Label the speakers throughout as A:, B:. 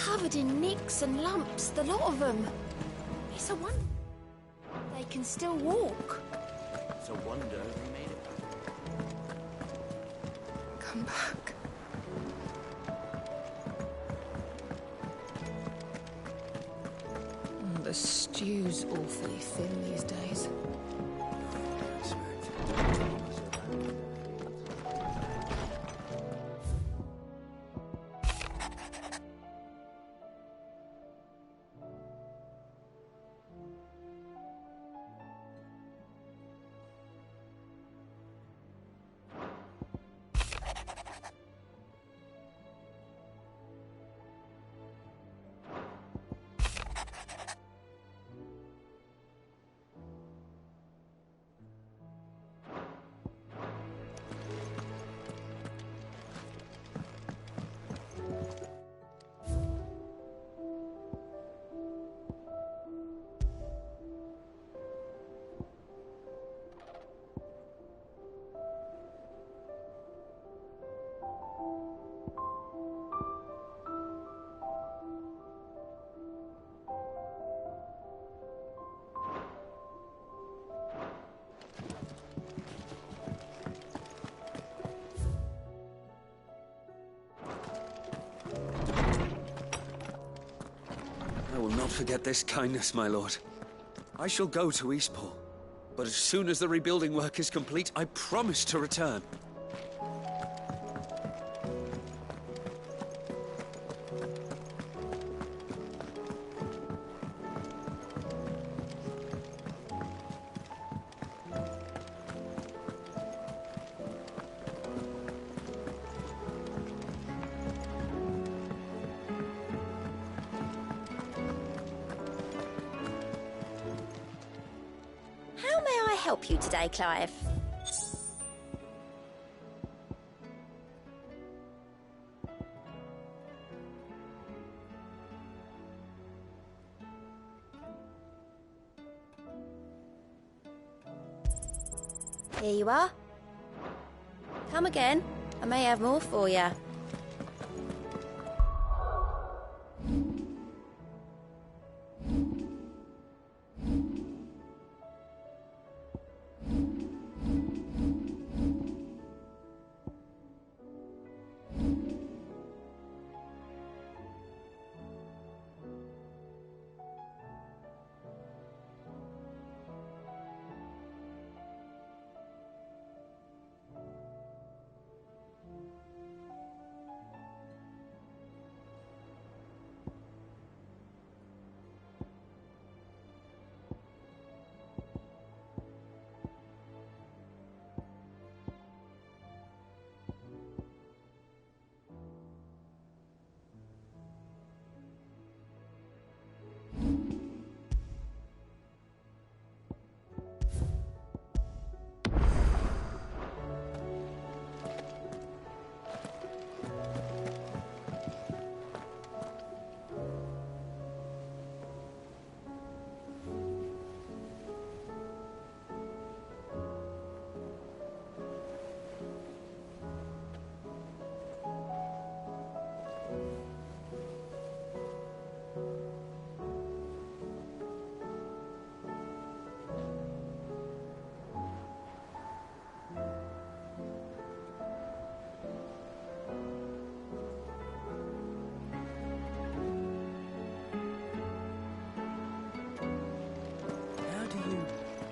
A: covered in nicks and lumps, the lot of them. It's a wonder they can still walk.
B: It's a wonder they made it back.
C: Come back.
D: The stew's awfully thin these days.
E: I will not forget this kindness, my lord. I shall go to Eastport, but as soon as the rebuilding work is complete, I promise to return.
A: How may I help you today, Clive? Here you are. Come again. I may have more for you.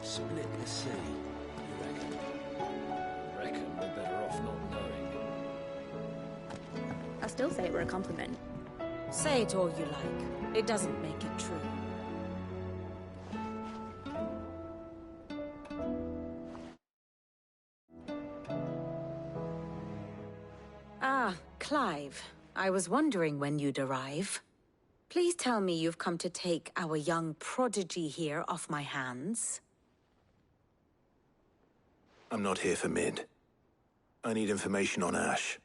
B: Split the sea, you reckon? Reckon we're better off not knowing.
F: I still say it were a compliment.
D: Say it all you like. It doesn't make it true. Ah, Clive. I was wondering when you'd arrive. Please tell me you've come to take our young prodigy here off my hands.
G: I'm not here for Mid. I need information on Ash.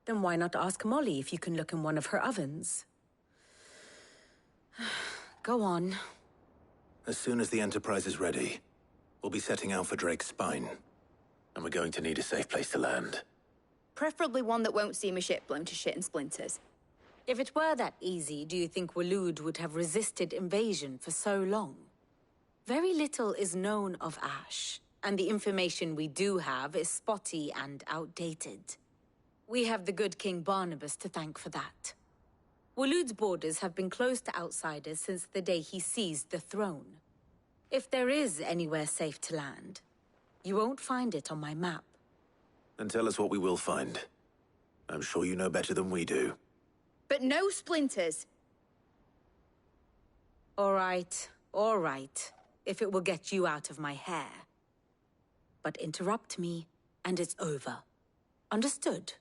D: Then why not ask Molly if you can look in one of her ovens? Go on.
G: As soon as the Enterprise is ready, we'll be setting out for Drake's Spine. And we're going to need a safe place to land.
F: Preferably one that won't see my ship blown to shit and splinters.
D: If it were that easy, do you think Waloed would have resisted invasion for so long? Very little is known of Ash, and the information we do have is spotty and outdated. We have the good King Barnabas to thank for that. Waloed's borders have been closed to outsiders since the day he seized the throne. If there is anywhere safe to land, you won't find it on my map.
G: Then tell us what we will find. I'm sure you know better than we do.
C: But no splinters.
D: All right, if it will get you out of my hair. But interrupt me, and it's over. Understood?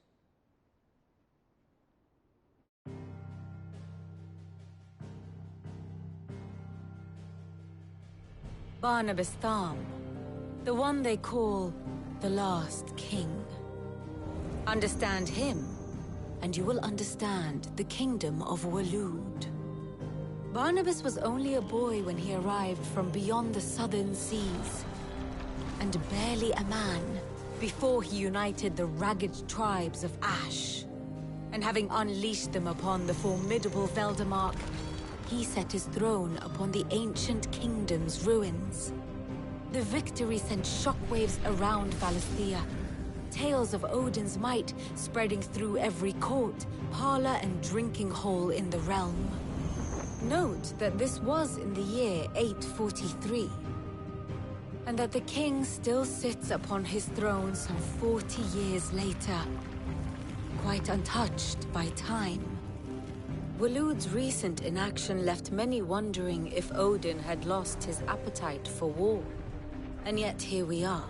D: Barnabas Tharm, the one they call the Last King. Understand him, and you will understand the kingdom of Waloed. Barnabas was only a boy when he arrived from beyond the southern seas, and barely a man before he united the ragged tribes of Ash. And having unleashed them upon the formidable Veldemark, he set his throne upon the ancient kingdom's ruins. The victory sent shockwaves around Valisthea, tales of Odin's might spreading through every court, parlor, and drinking hole in the realm. Note that this was in the year 843, and that the king still sits upon his throne some 40 years later, quite untouched by time. Waloed's recent inaction left many wondering if Odin had lost his appetite for war. And yet here we are.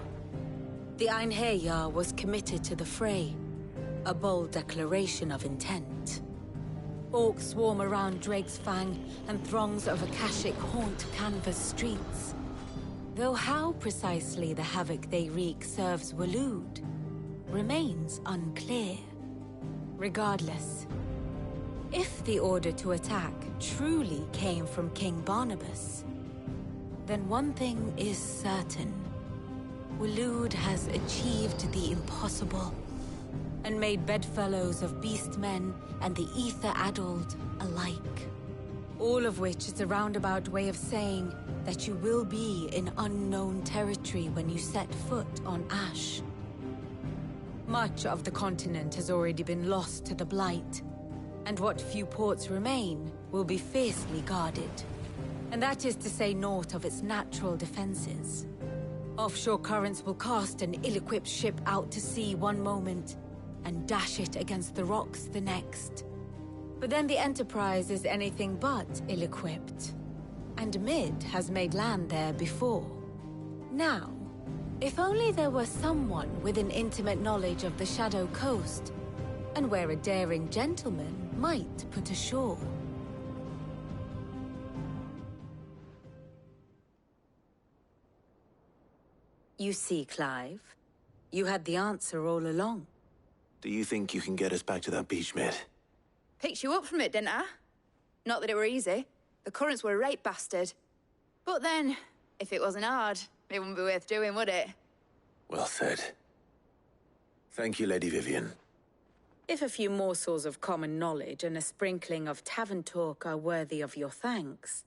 D: The Einherjar was committed to the fray, a bold declaration of intent. Orcs swarm around Drake's Fang, and throngs of Akashic haunt Canvas streets. Though how precisely the havoc they wreak serves Waloed remains unclear. Regardless, if the order to attack truly came from King Barnabas, then one thing is certain. Waloed has achieved the impossible, and made bedfellows of beastmen and the ether-addled alike. All of which is a roundabout way of saying that you will be in unknown territory when you set foot on Ash. Much of the continent has already been lost to the Blight, and what few ports remain will be fiercely guarded. And that is to say naught of its natural defenses. Offshore currents will cast an ill-equipped ship out to sea one moment, and dash it against the rocks the next. But then the Enterprise is anything but ill-equipped, and Mid has made land there before. Now, if only there were someone with an intimate knowledge of the Shadow Coast, and where a daring gentleman might put ashore. You see, Clive, you had the answer all along.
G: Do you think you can get us back to that beach, Mid?
C: Picked you up from it, didn't I? Not that it were easy. The currents were a right bastard. But then, if it wasn't hard, it wouldn't be worth doing, would it?
G: Well said. Thank you, Lady Vivian.
D: If a few morsels of common knowledge and a sprinkling of tavern talk are worthy of your thanks,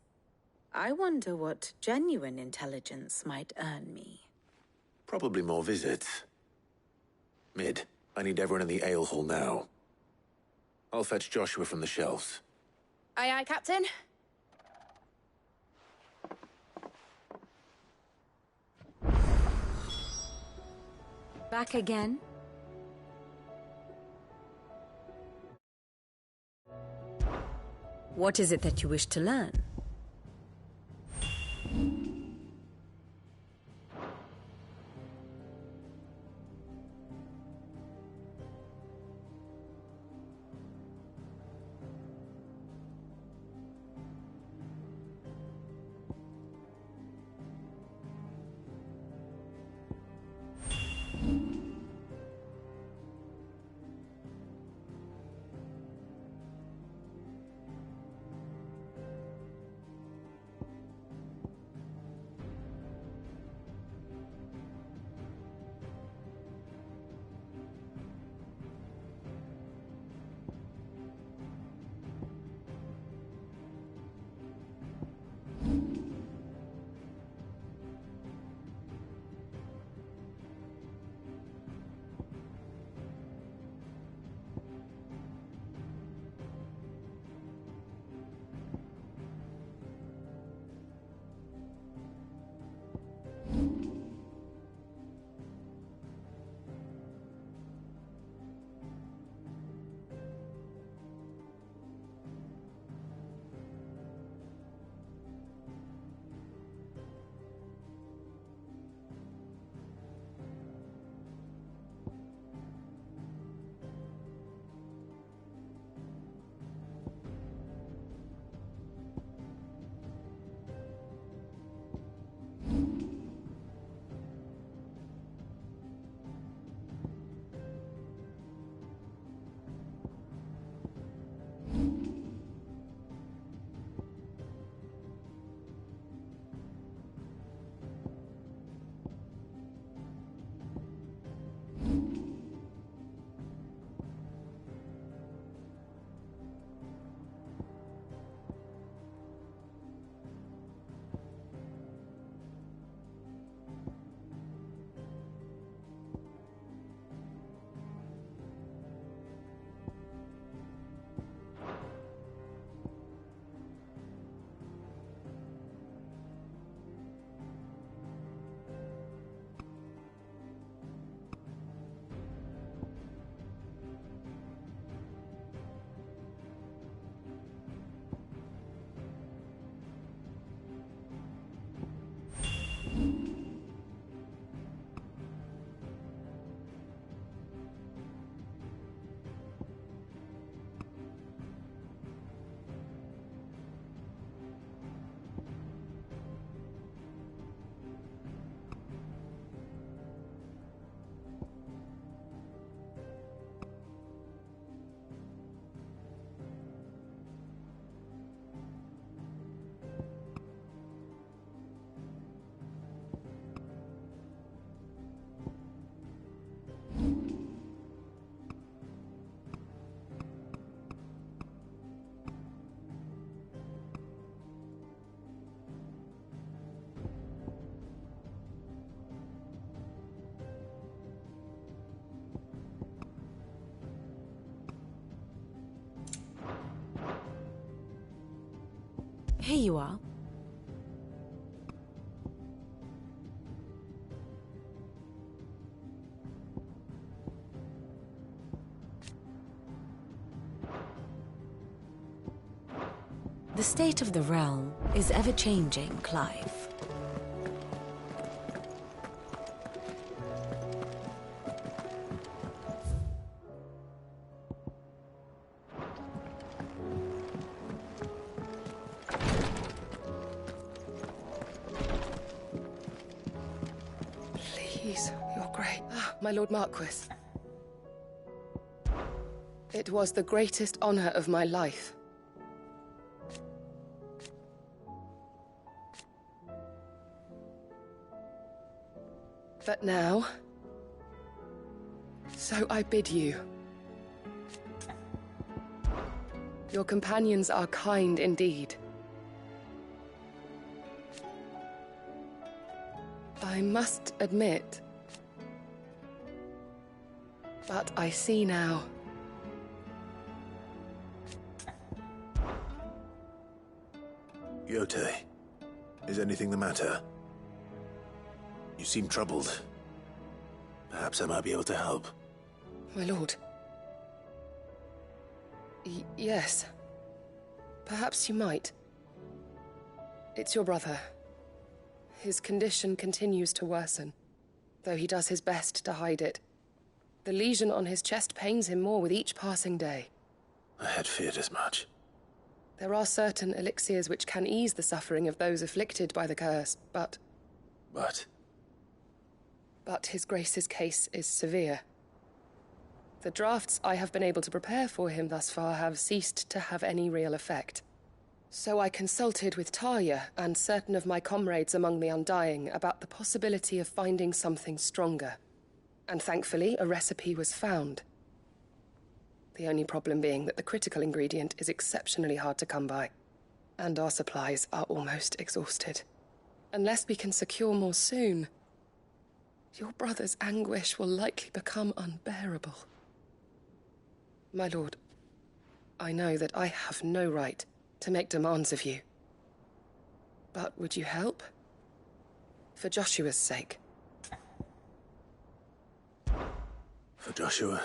D: I wonder what genuine intelligence might earn me.
G: Probably more visits. Mid, I need everyone in the ale hall now. I'll fetch Joshua from the shelves.
C: Aye, aye, Captain.
D: Back again? What is it that you wish to learn? Here you are. The state of the realm is ever-changing, Clive.
F: Please, you're great. Ah, my Lord Marquis. It was the greatest honor of my life. But now, so I bid you. Your companions are kind indeed. I must admit, but I see now.
G: Yote, is anything the matter? You seem troubled. Perhaps I might be able to help.
F: My lord. Yes. Perhaps you might. It's your brother. His condition continues to worsen, though he does his best to hide it. The lesion on his chest pains him more with each passing day.
G: I had feared as much.
F: There are certain elixirs which can ease the suffering of those afflicted by the curse, but his grace's case is severe. The drafts I have been able to prepare for him thus far have ceased to have any real effect. So I consulted with Talia and certain of my comrades among the Undying about the possibility of finding something stronger. And thankfully, a recipe was found. The only problem being that the critical ingredient is exceptionally hard to come by, and our supplies are almost exhausted. Unless we can secure more soon, your brother's anguish will likely become unbearable. My lord, I know that I have no right to make demands of you. But would you help? For Joshua's sake.
G: For Joshua?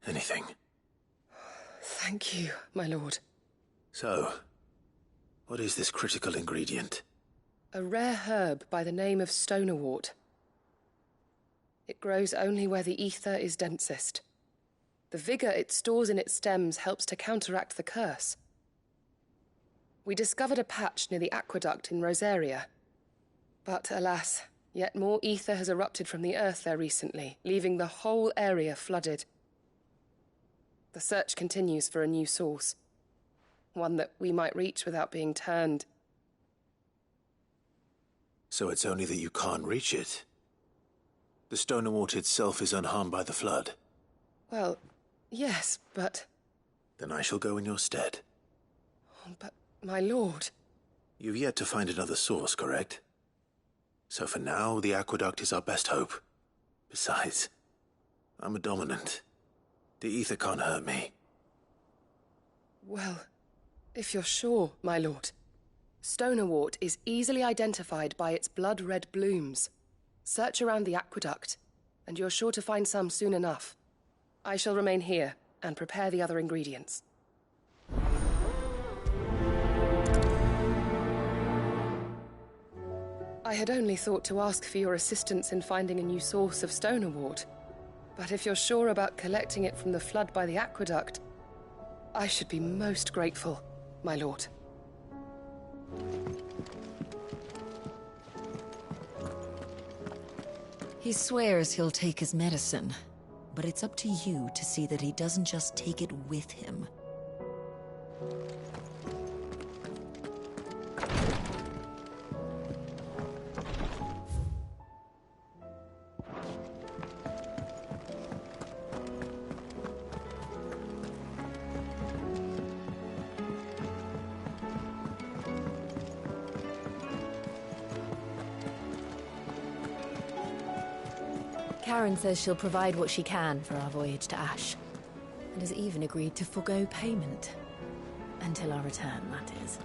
G: Anything.
F: Thank you, my lord.
G: So, what is this critical ingredient?
F: A rare herb by the name of stonerwort. It grows only where the ether is densest. The vigor it stores in its stems helps to counteract the curse. We discovered a patch near the aqueduct in Rosaria. But alas, yet more ether has erupted from the earth there recently, leaving the whole area flooded. The search continues for a new source. One that we might reach without being turned.
G: So it's only that you can't reach it? The stonerwort itself is unharmed by the flood?
F: Well, yes, but...
G: Then I shall go in your stead.
F: But, my lord...
G: You've yet to find another source, correct? So for now, the aqueduct is our best hope. Besides, I'm a dominant. The ether can't hurt me.
F: Well, if you're sure, my lord. Stonerwort is easily identified by its blood-red blooms. Search around the aqueduct, and you're sure to find some soon enough. I shall remain here and prepare the other ingredients. I had only thought to ask for your assistance in finding a new source of stonerwort. But if you're sure about collecting it from the flood by the aqueduct, I should be most grateful, my lord.
H: He swears he'll take his medicine, but it's up to you to see that he doesn't just take it with him.
I: Karen says she'll provide what she can for our voyage to Ash, and has even agreed to forego payment. Until our return, that is.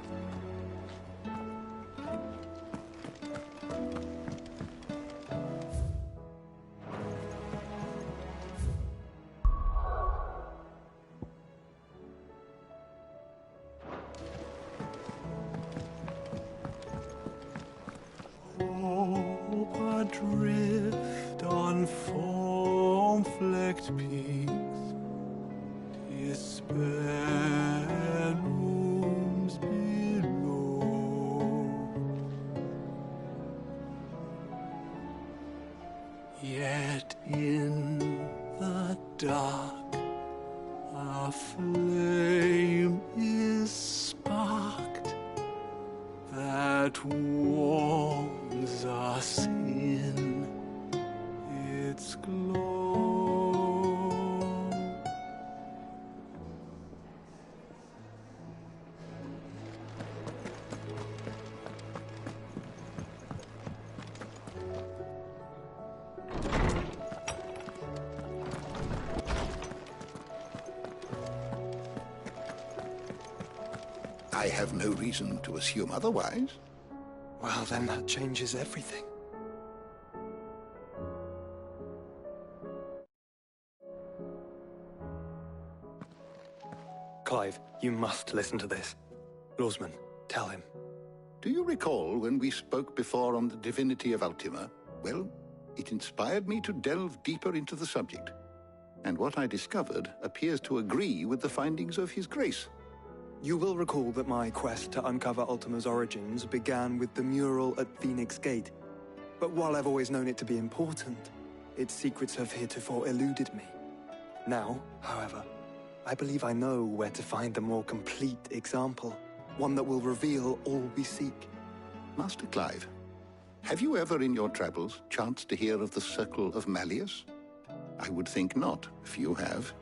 J: Hope adrift on foam-flecked peaks, despair looms below. Yet in the dark, a flame is sparked that warms us in its glow.
K: I have no reason to assume otherwise.
J: Well, then that changes everything. Clive, you must listen to this. Lawsman, tell him.
K: Do you recall when we spoke before on the divinity of Ultima? Well, it inspired me to delve deeper into the subject. And what I discovered appears to agree with the findings of His Grace.
J: You will recall that my quest to uncover Ultima's origins began with the mural at Phoenix Gate. But while I've always known it to be important, its secrets have heretofore eluded me. Now, however, I believe I know where to find the more complete example, one that will reveal all we seek.
K: Master Clive, have you ever in your travels chanced to hear of the Circle of Malleus? I would think not, if you have.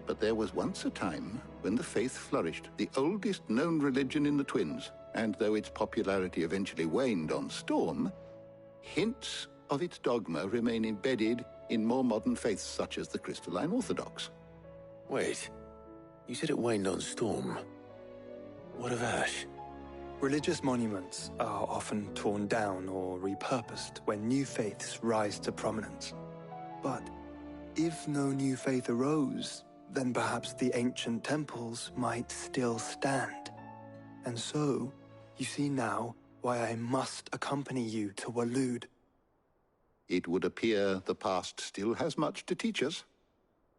K: But there was once a time when the faith flourished, the oldest known religion in the Twins, and though its popularity eventually waned on Storm, hints of its dogma remain embedded in more modern faiths such as the Crystalline Orthodox.
G: Wait, you said it waned on Storm. What of Ash?
J: Religious monuments are often torn down or repurposed when new faiths rise to prominence. But if no new faith arose, then perhaps the ancient temples might still stand. And so, you see now why I must accompany you to Waloed.
K: It would appear the past still has much to teach us,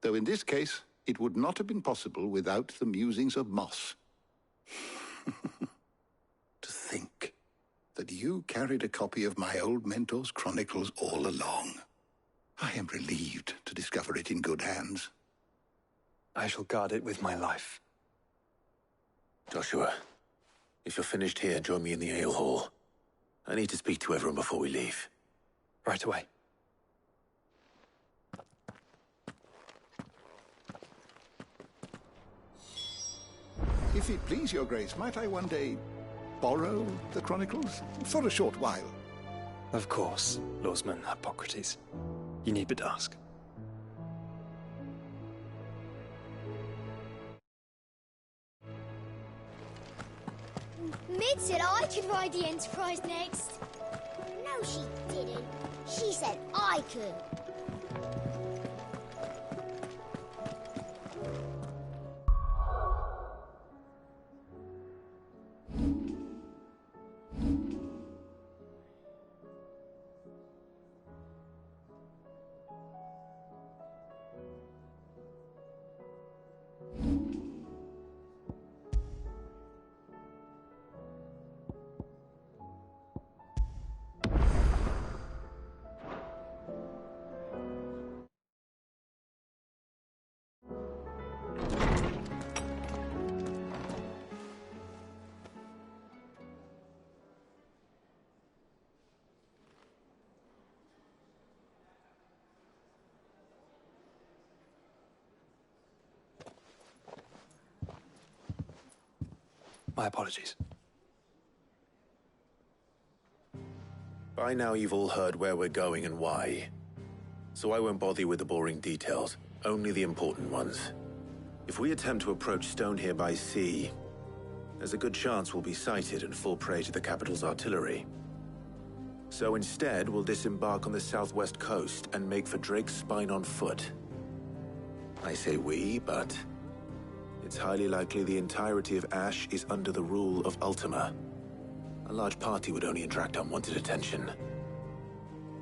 K: though in this case, it would not have been possible without the musings of Moss. To think that you carried a copy of my old mentor's chronicles all along. I am relieved to discover it in good hands.
J: I shall guard it with my life.
G: Joshua, if you're finished here, join me in the ale hall. I need to speak to everyone before we leave.
J: Right away.
K: If it please your grace, might I one day borrow the chronicles? For a short while.
J: Of course, Lawsman Hippocrates. You need but ask.
L: Mid said I could ride the Enterprise next. No, she didn't. She said I could.
J: My apologies.
G: By now you've all heard where we're going and why. So I won't bother you with the boring details, only the important ones. If we attempt to approach Stone here by sea, there's a good chance we'll be sighted and fall prey to the capital's artillery. So instead, we'll disembark on the southwest coast and make for Drake's Spine on foot. I say we, but it's highly likely the entirety of Ash is under the rule of Ultima. A large party would only attract unwanted attention,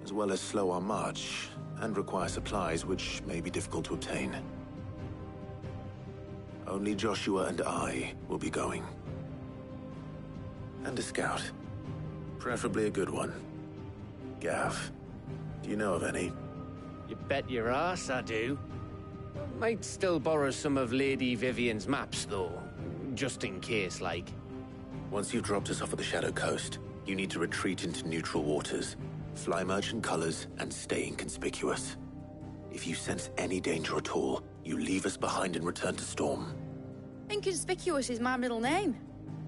G: as well as slow our march and require supplies which may be difficult to obtain. Only Joshua and I will be going. And a scout. Preferably a good one. Gav, do you know of any?
M: You bet your ass I do. Might still borrow some of Lady Vivian's maps, though. Just in case, like.
G: Once you've dropped us off at the Shadow Coast, you need to retreat into neutral waters, fly merchant colors, and stay inconspicuous. If you sense any danger at all, you leave us behind and return to Storm.
C: Inconspicuous is my middle name.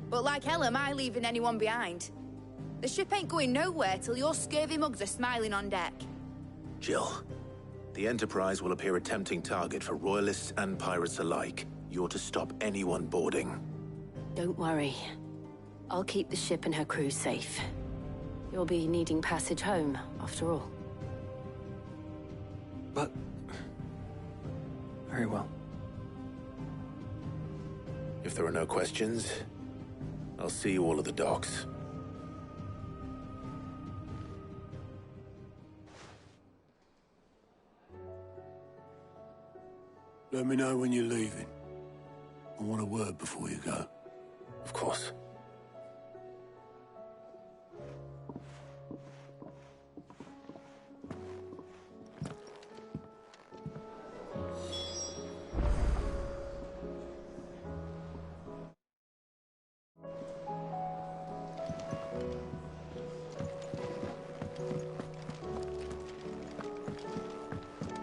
C: But like hell am I leaving anyone behind. The ship ain't going nowhere till your scurvy mugs are smiling on deck.
G: Jill, the Enterprise will appear a tempting target for royalists and pirates alike. You're to stop anyone boarding.
I: Don't worry. I'll keep the ship and her crew safe. You'll be needing passage home, after all.
J: But... very well.
G: If there are no questions, I'll see you all at the docks.
B: Let me know when you're leaving. I want a word before you go.
G: Of course.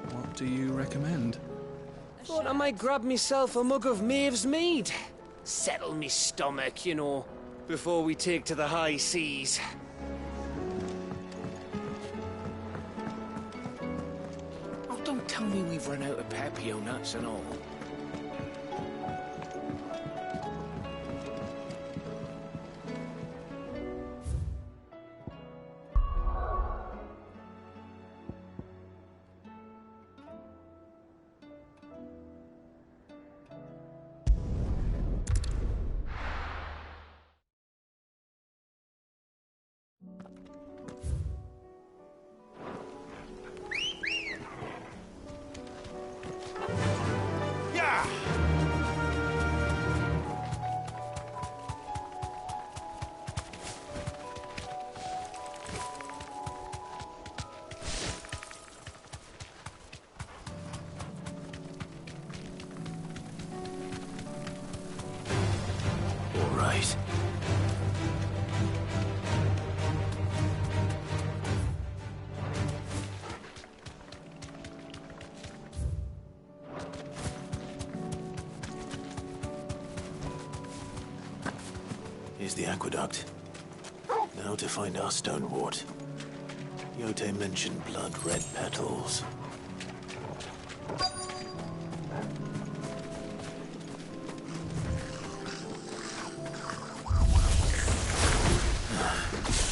N: What do you recommend?
M: Thought I might grab myself a mug of Maeve's mead. Settle me stomach, you know, before we take to the high seas.
B: Oh, don't tell me we've run out of Papio nuts and all.
G: Here's the aqueduct. Now to find our stone wart. Yote mentioned blood-red petals.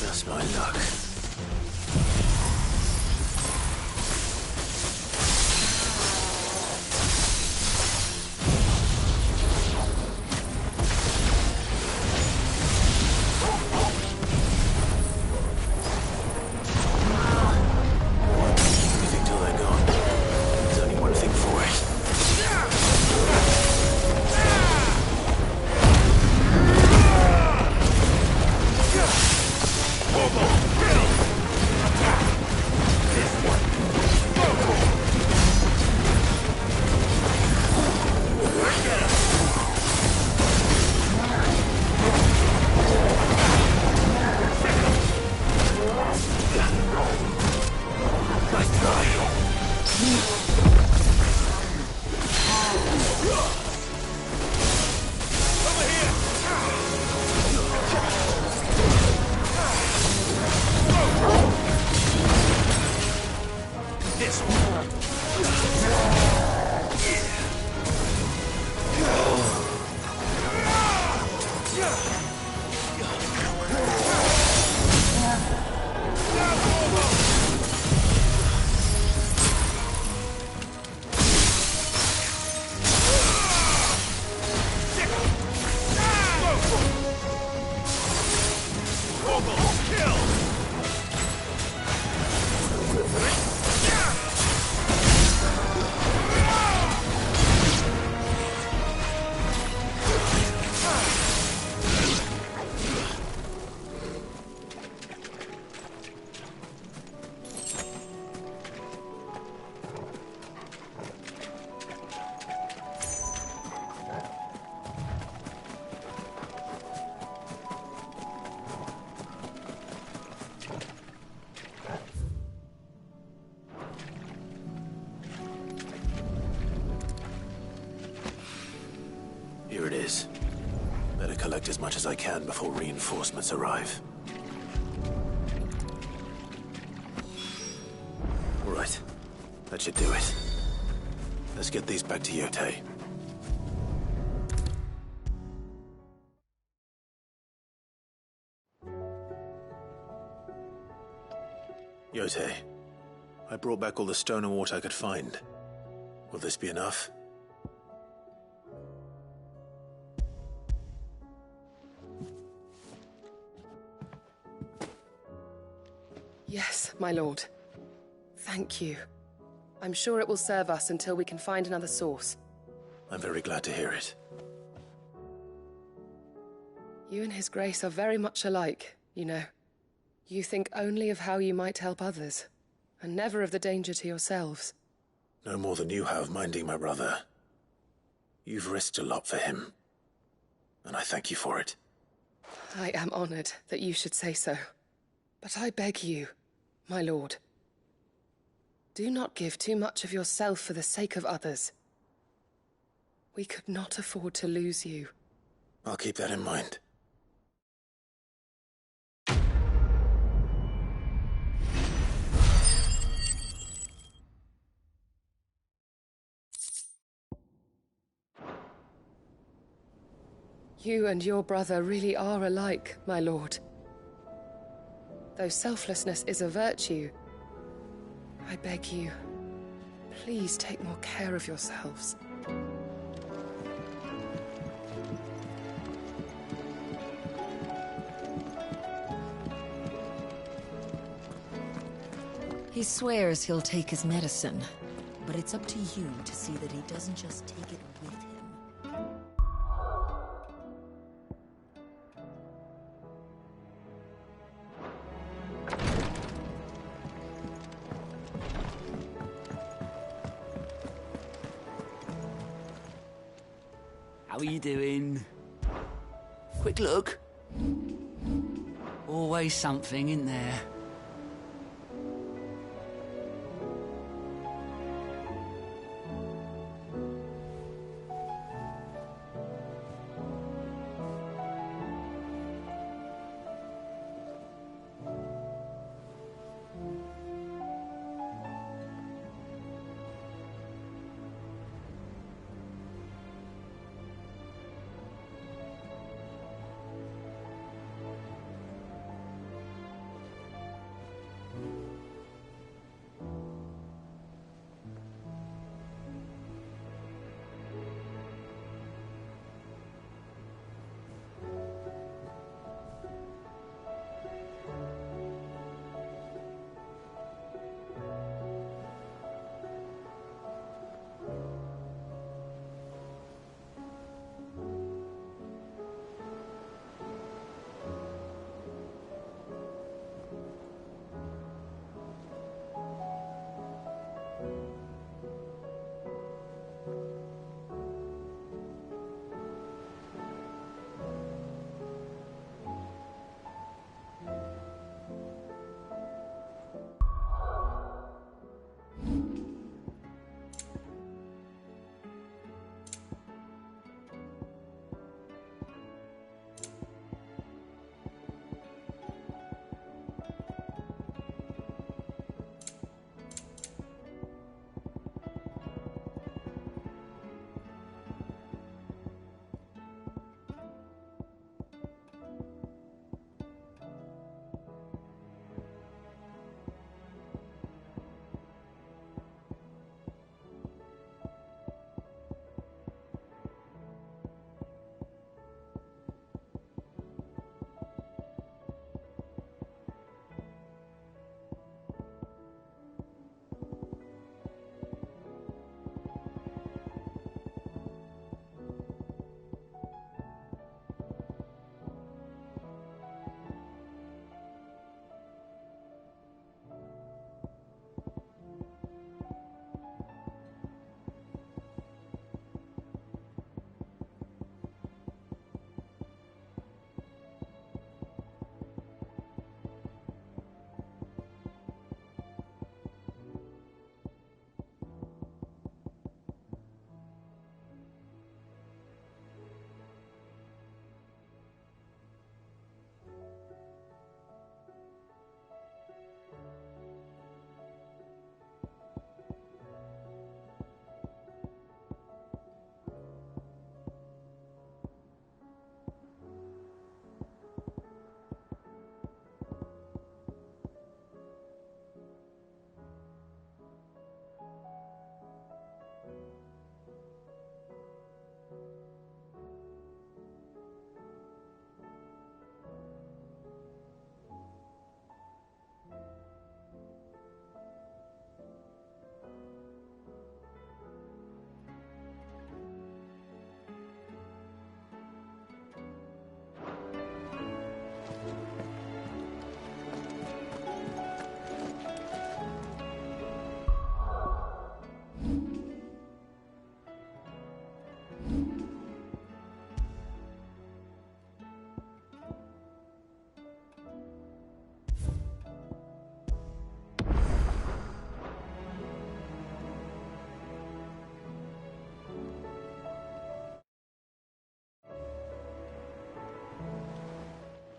G: That's my luck. You think till they're Here it is. Better collect as much as I can before reinforcements arrive. All right. That should do it. Let's get these back to Yote. Yote, I brought back all the stone and water I could find. Will this be enough?
F: Yes, my lord. Thank you. I'm sure it will serve us until we can find another source.
G: I'm very glad to hear it.
F: You and His Grace are very much alike, you know. You think only of how you might help others, and never of the danger to yourselves.
G: No more than you have minding my brother. You've risked a lot for him, and I thank you for it.
F: I am honored that you should say so. But I beg you, my lord, do not give too much of yourself for the sake of others. We could not afford to lose you.
G: I'll keep that in mind.
F: You and your brother really are alike, my lord. Though selflessness is a virtue, I beg you, please take more care of yourselves.
H: He swears he'll take his medicine, but it's up to you to see that he doesn't just take it with him.
O: How are you doing? Quick look. Always something in there.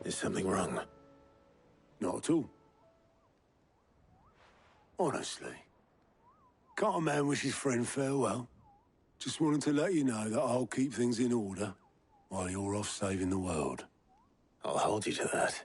G: Is something wrong?
P: Not at all. Honestly. Can't a man wish his friend farewell? Just wanted to let you know that I'll keep things in order while you're off saving the world.
G: I'll hold you to that.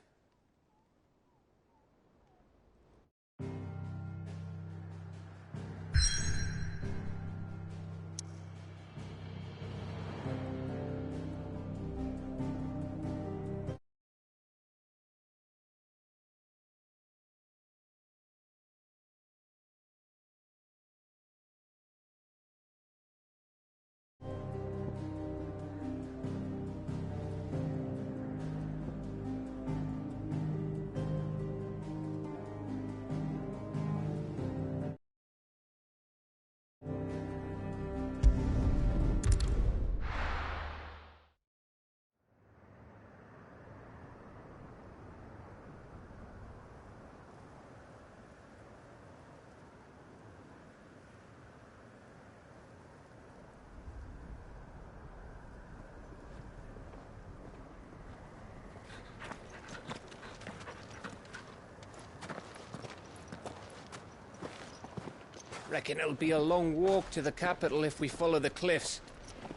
M: Reckon it'll be a long walk to the capital if we follow the cliffs.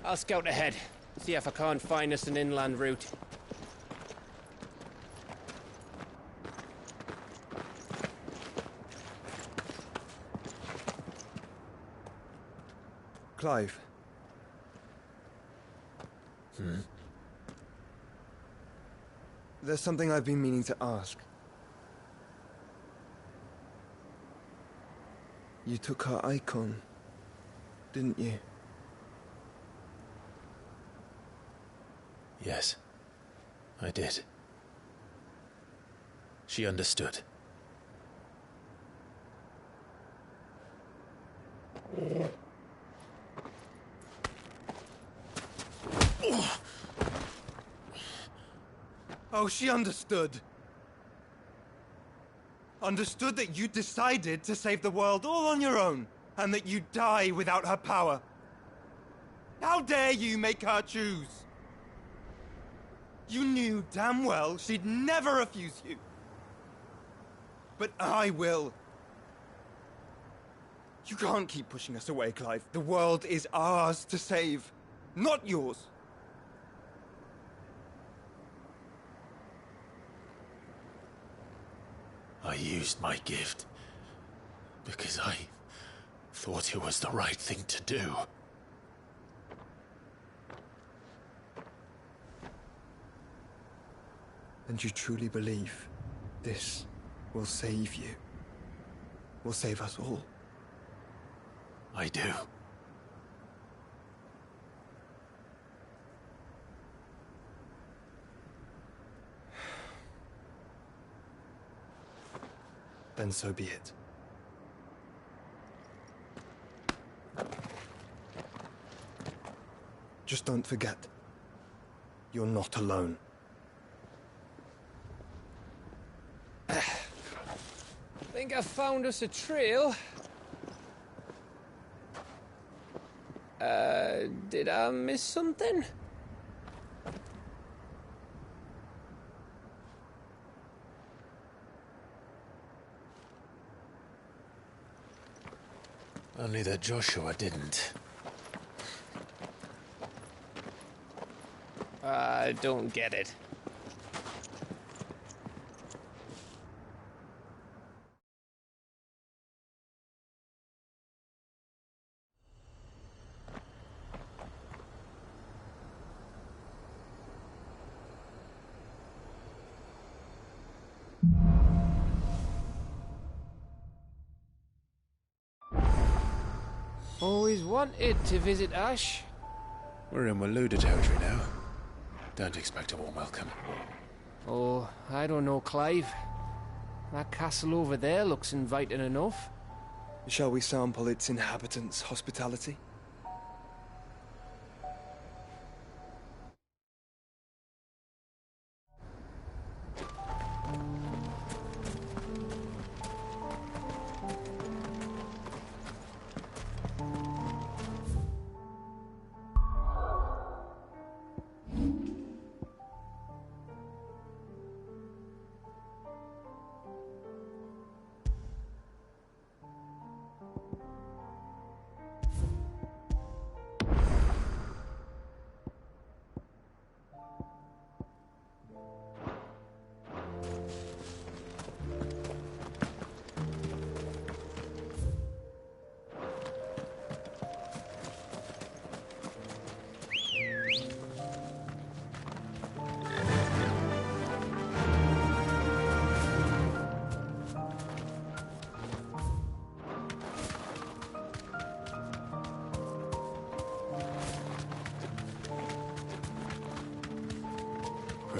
M: I'll scout ahead, see if I can't find us an inland route.
J: Clive. There's something I've been meaning to ask. You took her icon, didn't you?
G: Yes, I did. She understood.
J: Oh, she understood. Understood that you decided to save the world all on your own, and that you'd die without her power. How dare you make her choose? You knew damn well she'd never refuse you. But I will. You can't keep pushing us away, Clive. The world is ours to save, not yours.
G: I used my gift because I thought it was the right thing to do.
J: And you truly believe this will save you? Will save us all?
G: I do.
J: Then so be it. Just don't forget, you're not alone.
M: Think I found us a trail. Did I miss something?
G: Only that Joshua didn't.
M: I don't get it. Always wanted to visit Ash.
G: We're in Waluda territory now. Don't expect a warm welcome.
M: Oh, I don't know, Clive. That castle over there looks inviting enough.
J: Shall we sample its inhabitants' hospitality?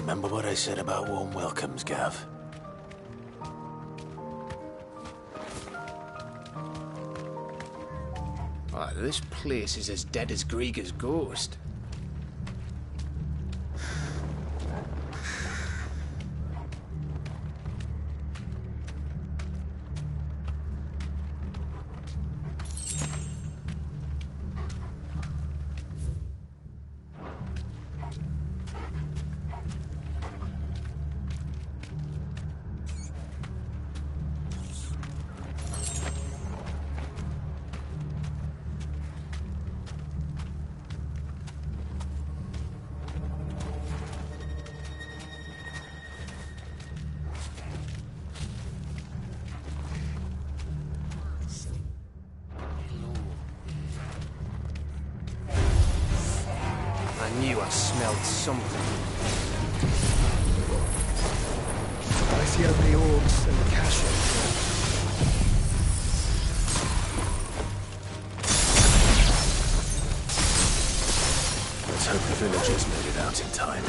B: Remember what I said about warm welcomes, Gav?
M: Ah, this place is as dead as Grieger's ghost. I knew I smelled something.
J: I see only orcs and caches.
B: Let's hope the villagers made it out in time.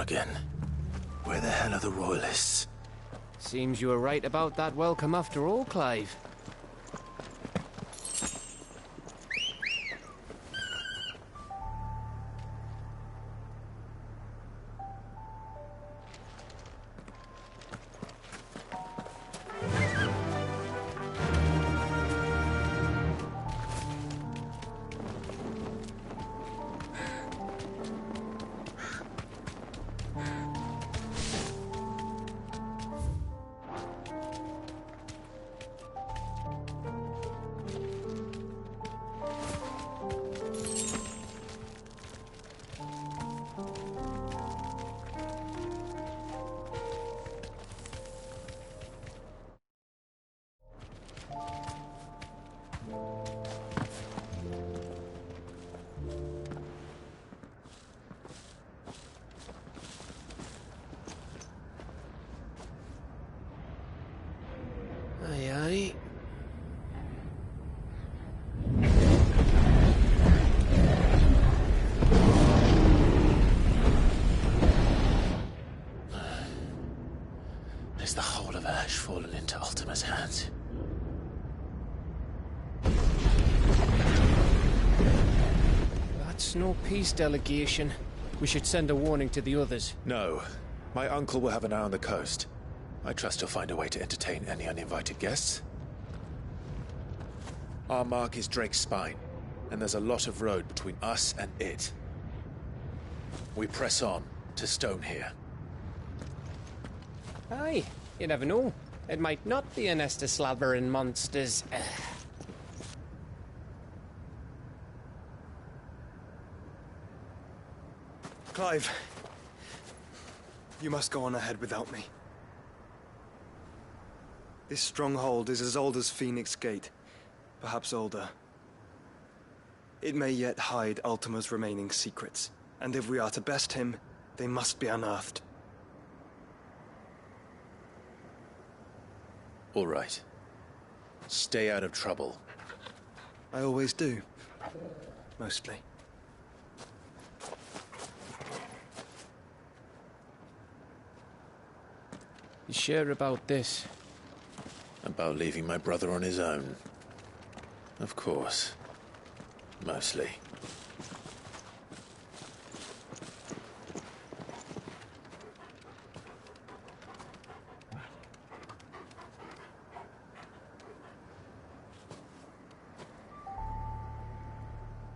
G: again. Where the hell are the royalists?
M: Seems you were right about that welcome after all, Clive. Aye, aye.
G: Is the whole of Ash fallen into Ultima's hands?
M: That's no peace delegation. We should send a warning to the others.
G: No. My uncle will have an eye on the coast. I trust he'll find a way to entertain any uninvited guests. Our mark is Drake's Spine, and there's a lot of road between us and it. We press on to Stone here.
M: Aye, you never know. It might not be a nest of slabbering monsters.
J: Clive, you must go on ahead without me. This stronghold is as old as Phoenix Gate, perhaps older. It may yet hide Ultima's remaining secrets, and if we are to best him, they must be unearthed.
G: All right. Stay out of trouble.
J: I always do. Mostly.
M: You sure about this?
G: About leaving my brother on his own. Of course. Mostly.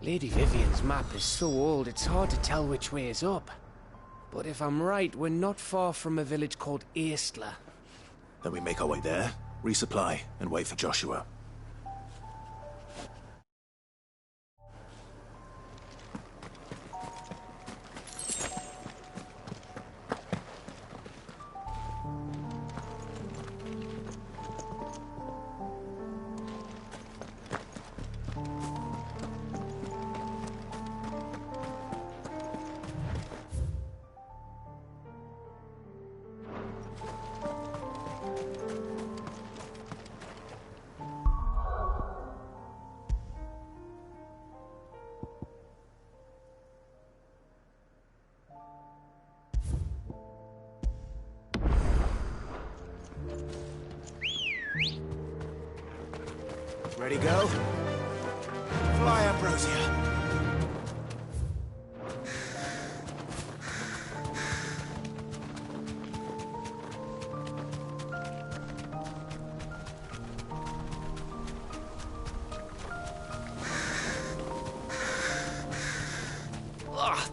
M: Lady Vivian's map is so old it's hard to tell which way is up. But if I'm right, we're not far from a village called Aistla.
G: Then we make our way there, resupply, and wait for Joshua.
B: Ready, go? Fly, Ambrosia.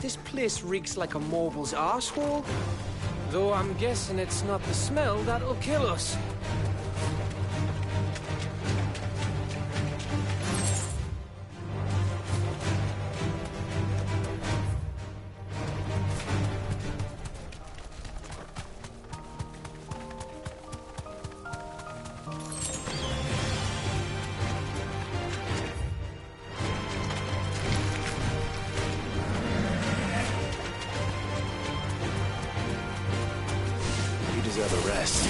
M: This place reeks like a mobile's arsehole. Though I'm guessing it's not the smell that'll kill us.
G: Deserve a rest.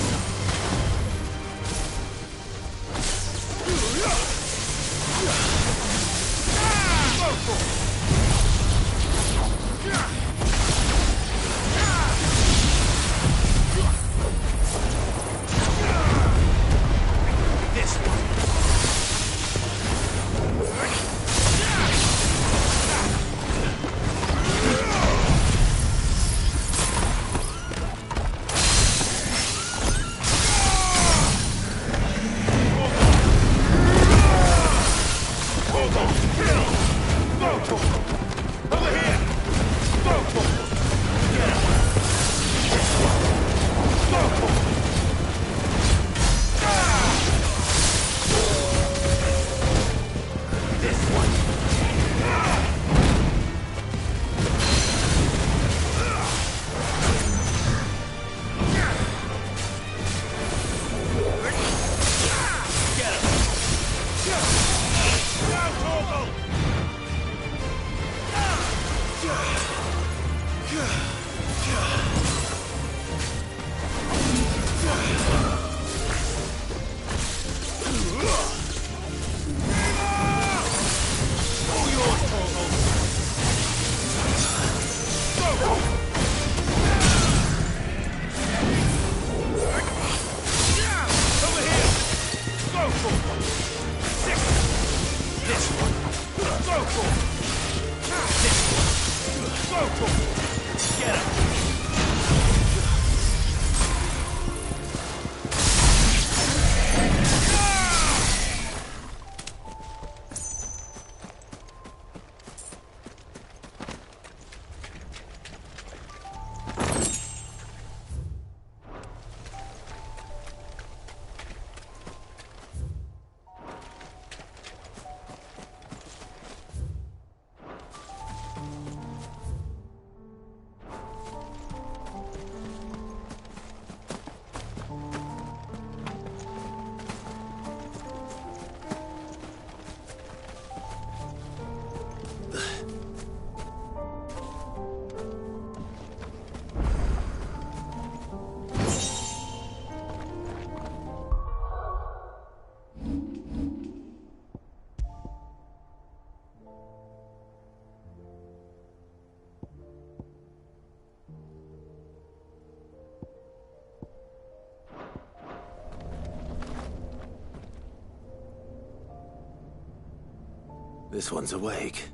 G: This one's awake.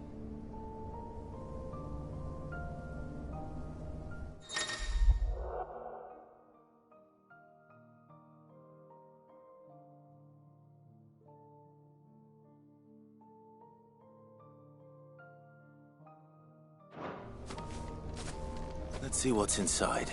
G: Let's see what's inside.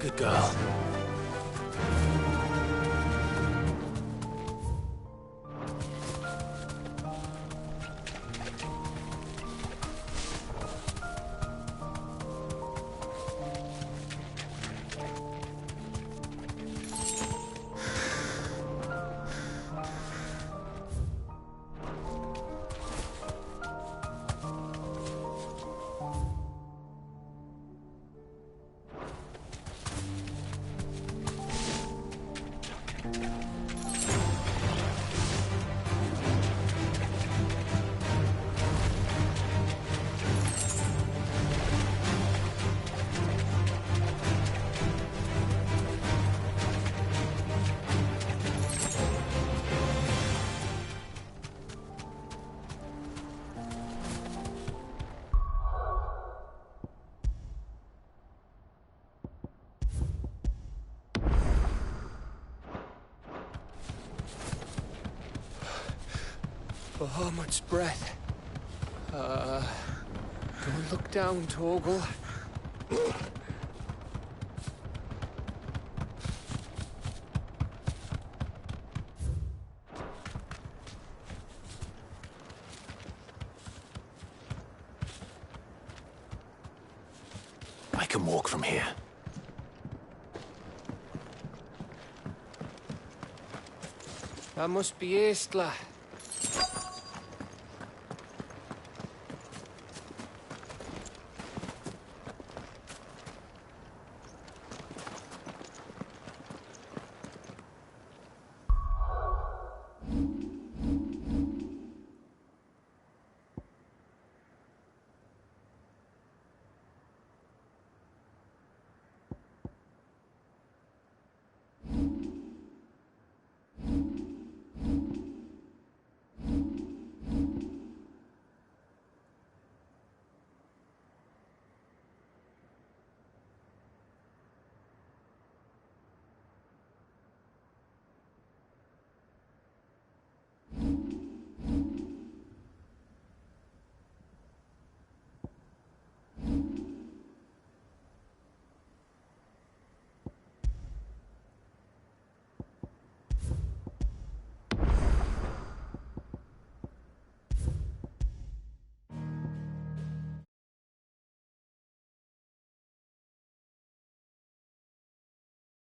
B: Good girl.
M: Oh, much breath. Don't look down, Torgal.
G: I can walk from here.
M: That must be Aistla.